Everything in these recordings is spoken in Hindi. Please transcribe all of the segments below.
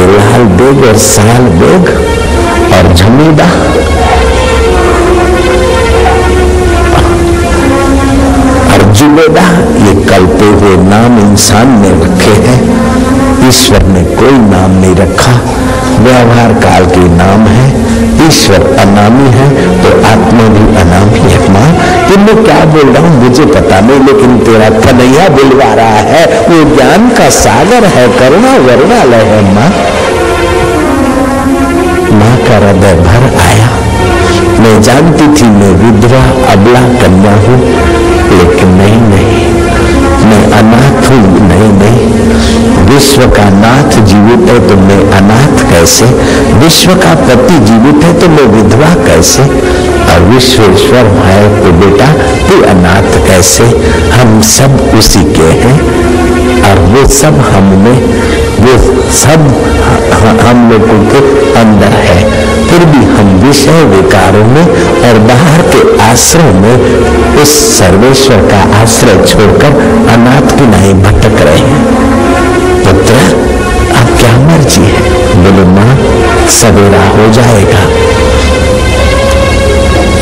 लाल बेग और साल बेग और झमीदा और जुबेदा, ये कलते हुए नाम इंसान ने रखे हैं। ईश्वर ने कोई नाम नहीं रखा, व्यवहार काल के नाम है। ईश्वर अनामी है तो आत्मा भी अनामी है। माँ इनमें क्या बोल रहा हूँ मुझे पता नहीं, लेकिन तेरा कन्हैया बुलवा रहा है, वो ज्ञान का सागर है, करुणा वरुणालय है। माँ का हृदय भर आया। मैं जानती थी मैं विधवा अबला कन्या हूँ, लेकिन नहीं मैं अनाथ हूँ। नहीं, विश्व का नाथ जीवित है तो मैं अनाथ कैसे? विश्व का पति जीवित है तो मैं विधवा कैसे? और विश्वेश्वर है तो बेटा तू अनाथ कैसे? हम सब उसी के हैं और वो सब हमने, वो सब हम लोगों के अंदर है। फिर भी हम विषय विकारों में और बाहर के आश्रय में उस सर्वेश्वर का आश्रय छोड़कर अनाथ की नहीं भटक रहे हैं। पुत्र अब क्या मर्जी है? बोले माँ सवेरा हो जाएगा,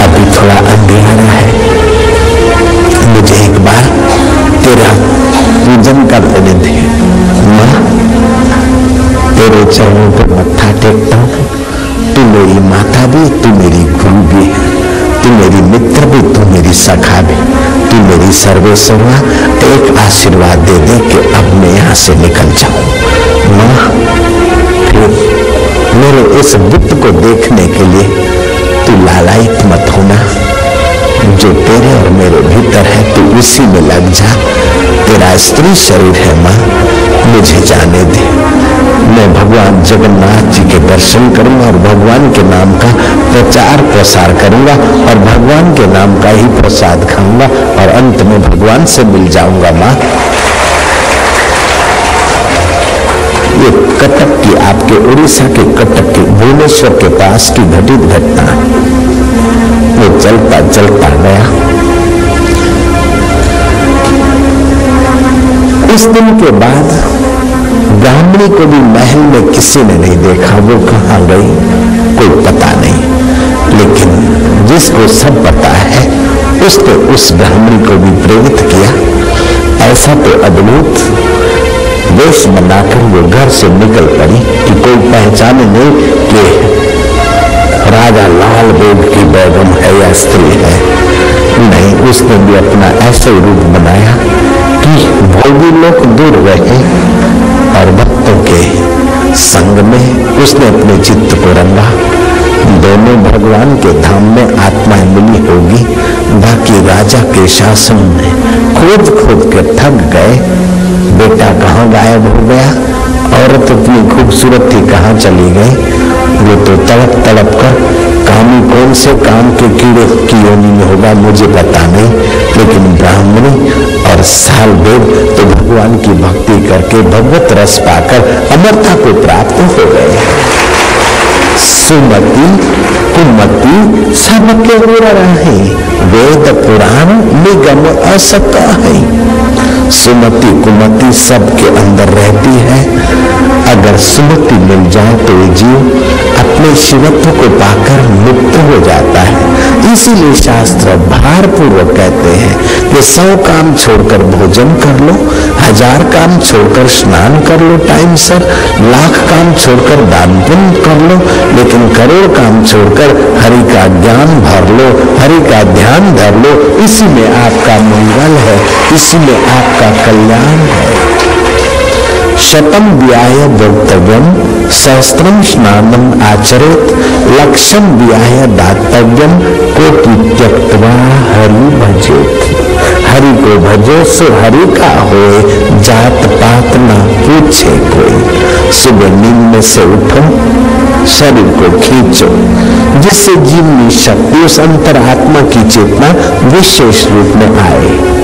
अभी थोड़ा अंधेरा है, मुझे एक बार तेरा पूजन कर लेने दे। माँ तेरे चरणों पर मत्था टेकता हूँ। तू मेरी माता भी, तू मेरी गुरु भी है, तू मेरी मित्र भी, तू मेरी सखा भी, तू मेरी सर्वेश्वरा। एक आशीर्वाद दे दे कि अब मैं यहाँ से निकल जाऊं। माँ फिर मेरे इस बुत को देखने के लिए तू लालायित मत होना। जो तेरे और मेरे भीतर है तू उसी में लग जा। तेरा स्त्री शरीर है माँ, मुझे जाने दे। मैं भगवान जगन्नाथ जी के दर्शन करूंगा और भगवान के नाम का प्रचार प्रसार करूंगा और भगवान के नाम का ही प्रसाद खाऊंगा और अंत में भगवान से मिल जाऊंगा। माँ ये कटक की, आपके उड़ीसा के कटक के भुवनेश्वर के पास की घटित घटना है। वो चलता चलता गया। उस दिन के बाद ब्राह्मणी को भी महल में किसी ने नहीं देखा। वो कहाँ गई कोई पता नहीं, लेकिन जिसको सब पता है उसने उस ब्राह्मणी को भी प्रेरित किया। ऐसा तो अद्भुत वेश बनाकर वो घर से निकल पड़ी कि कोई पहचाने नहीं कि राजा लाल बेग की बेगम है या स्त्री है। नहीं, उसने भी अपना ऐसे रूप बनाया कि भोगी लोग दूर रहे और भक्तों के संग में उसने अपने चित्त को रंगा। दोनों भगवान के धाम में आत्माएं मिली होगी। बाकी राजा के शासन में खोद खोद के थक गए। बेटा कहाँ गायब हो गया, औरत इतनी खूबसूरत थी कहाँ चली गई। वो तो तड़प तड़प कर कामी कौन से काम के कीड़े की योनि में होगा मुझे पता नहीं, लेकिन ब्राह्मणी और साल बेग तो भगवान की भक्ति करके भगवत रस पाकर अमरता को प्राप्त हो गए। सुमति कुमति सबके गुण रहे, वेद पुराण निगम असत है। सुमति कुमति सबके अंदर रहती है। अगर सुमति मिल जाए तो जीव अपने शिवत्व को पाकर मुक्त हो जाता है। इसीलिए शास्त्र भारपूर्वक कहते हैं कि 100 काम छोड़कर भोजन कर लो, 1000 काम छोड़कर स्नान कर लो टाइम सर, 1,00,000 काम छोड़कर दान पुण्य कर लो, लेकिन करोड़ काम छोड़कर हरि का ज्ञान भर लो, हरि का ध्यान धर लो। इसी में आपका मंगल है, इसी में आपका कल्याण है। शतम व्याय वक्तव्यम सहस्त्रम स्नानम आचरेत, लक्षम व्याय दातव्यम कोटि त्यक्त्वा हरि भजेत। हरि को भजो सो हरि का होए, जात पात ना पूछे कोई। सुबह नींद में से उठो, शरीर को खींचो, जिससे जीवनी शक्ति उस अंतरात्मा की चेतना विशेष रूप में आए।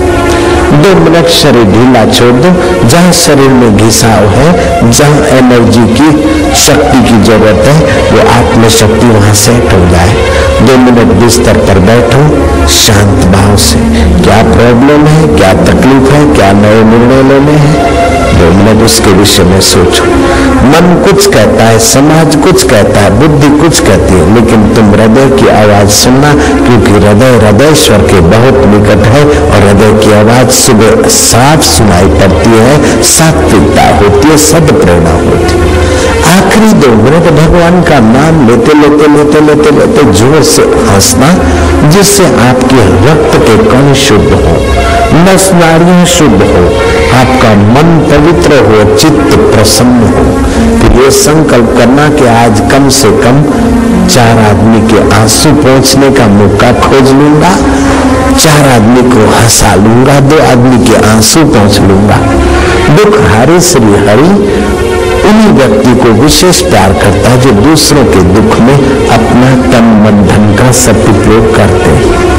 2 मिनट शरीर ढीला छोड़ दो। जहाँ शरीर में घिसाव है, जहाँ एनर्जी की शक्ति की जरूरत है, वो आत्म शक्ति वहां सेट हो जाए। 2 मिनट बिस्तर पर बैठो शांत भाव से, क्या प्रॉब्लम है, क्या तकलीफ है, क्या नए निर्णय लेने हैं, 2 मिनट उसके विषय में सोचो। मन कुछ कहता है, समाज कुछ कहता है, बुद्धि कुछ कहती है, लेकिन तुम हृदय की आवाज सुनना, क्योंकि हृदय हृदयश्वर के बहुत निकट है और हृदय की आवाज सुबह साफ सुनाई पड़ती है, सात्विकता होती है, सद प्रेरणा होती है। आखिरी 2 मिनट भगवान का नाम लेते लेते लेते लेते लेते जोर से हंसना, जिससे आपके रक्त के कण शुद्ध हो, नस नाड़ियां शुद्ध हो, आपका मन पवित्र हो, चित्त प्रसन्न हो। फिर ये संकल्प करना कि आज कम से कम 4 आदमी के आंसू पोंछने का मौका खोज लूंगा, 4 आदमी को हंसा लूंगा, 2 आदमी के आंसू पोंछ लूंगा। दुख हारी श्री हरि उन्हीं व्यक्ति को विशेष प्यार करता है जो दूसरों के दुख में अपना तन मन धन का सदुपयोग करते हैं।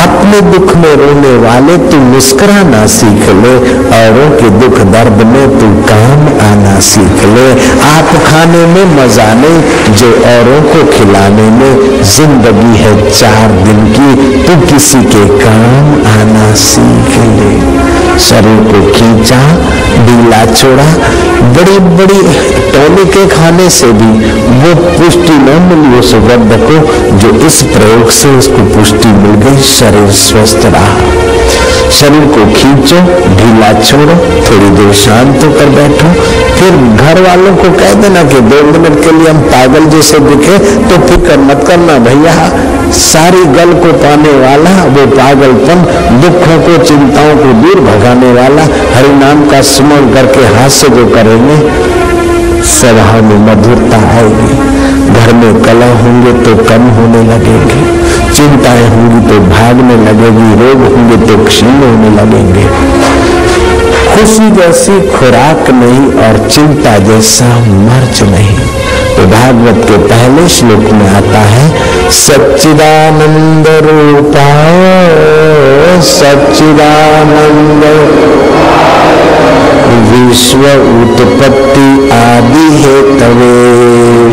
अपने दुख में रोने वाले तू मुस्कुराना सीख ले, औरों के दुख दर्द में तू काम आना सीख ले। आप खाने में मजा नहीं जो औरों को खिलाने में, जिंदगी है 4 दिन की, तू किसी के काम आना सीख ले। शरीर को खींचा, ढीला छोड़ा, बड़ी बड़ी टॉनिकें खाने से भी वो पुष्टि न मिली उस वृद्ध को, जो इस प्रयोग से उसको पुष्टि मिल गई, शरीर स्वस्थ रहा। शरीर को खींचो, ढीला छोड़ो, थोड़ी देर शांत होकर बैठो, फिर घर वालों को कह देना कि 2 मिनट के लिए हम पागल जैसे दिखे तो फिक्र मत करना भैया, सारी गल को पाने वाला वो पागलपन, दुखों को चिंताओं को दूर भगाने वाला हरि नाम का स्मरण करके हास्य जो करेंगे, स्वभाव में मधुरता आएगी। घर में कलह होंगे तो कम होने लगेंगे, चिंताएं होंगी तो भागने लगेगी, रोग होंगे तो क्षीण होने लगेंगे। खुशी जैसी खुराक नहीं और चिंता जैसा मर्ज नहीं। तो भागवत के पहले श्लोक में आता है, सच्चिदानंद रूपाय सच्चिदानंद विश्व उत्पत्ति आदि है तवे,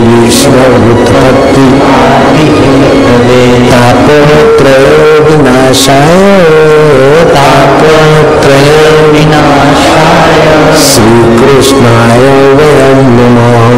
विश्व उत्पत्ति आदि है तवे, तापत्रय विनाशाय, तापत्रय विनाशाय, श्री कृष्णाय वयं नमः।